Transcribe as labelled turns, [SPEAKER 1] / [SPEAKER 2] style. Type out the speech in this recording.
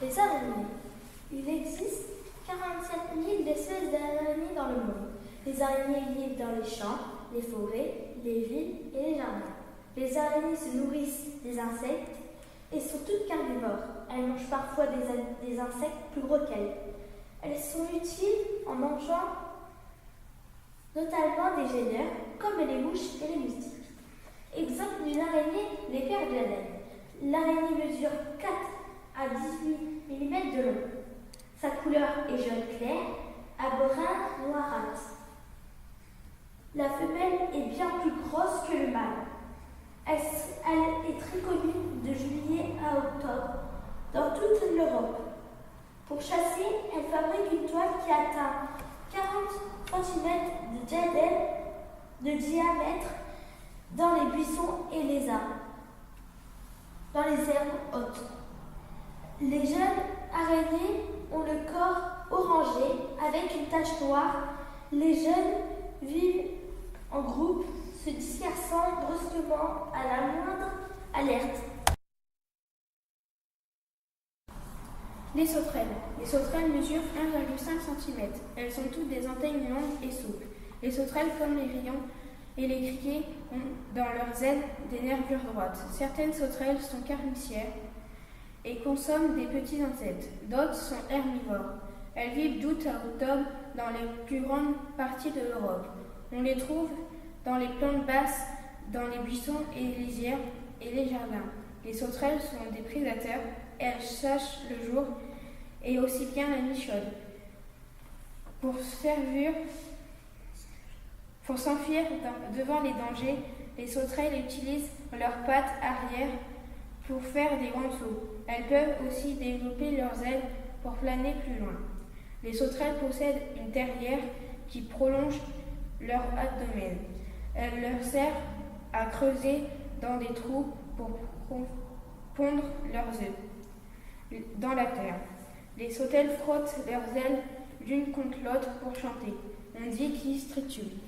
[SPEAKER 1] Les araignées. Il existe 47 000 espèces d'araignées dans le monde. Les araignées vivent dans les champs, les forêts, les villes et les jardins. Les araignées se nourrissent des insectes et sont toutes carnivores. Elles mangent parfois des insectes plus gros qu'elles. Elles sont utiles en mangeant notamment des gêneurs comme les mouches et les moustiques. Exemple d'une araignée, les vers de la laine. L'araignée mesure 4 à 18 mm de long. Sa couleur est jaune clair à brun noirâtre. La femelle est bien plus grosse que le mâle. Elle est très connue de juillet à octobre dans toute l'Europe. Pour chasser, elle fabrique une toile qui atteint 40 cm de diamètre dans les buissons et les arbres, dans les herbes hautes. Les jeunes araignées ont le corps orangé avec une tache noire. Les jeunes vivent en groupe, se dispersant brusquement à la moindre alerte.
[SPEAKER 2] Les sauterelles. Les sauterelles mesurent 1,5 cm. Elles ont toutes des antennes longues et souples. Les sauterelles, comme les grillons et les criquets, ont dans leurs ailes des nervures droites. Certaines sauterelles sont carnivores et consomment des petits insectes. D'autres sont herbivores. Elles vivent d'août à octobre dans les plus grandes parties de l'Europe. On les trouve dans les plantes basses, dans les buissons et les lisières et les jardins. Les sauterelles sont des prédateurs. Elles chassent le jour et aussi bien la nuit chaude. Pour s'enfuir devant les dangers, les sauterelles utilisent leurs pattes arrière pour faire des grands sauts. Elles peuvent aussi développer leurs ailes pour planer plus loin. Les sauterelles possèdent une tanière qui prolonge leur abdomen. Elle leur sert à creuser dans des trous pour pondre leurs œufs dans la terre. Les sauterelles frottent leurs ailes l'une contre l'autre pour chanter. On dit qu'ils stridulent.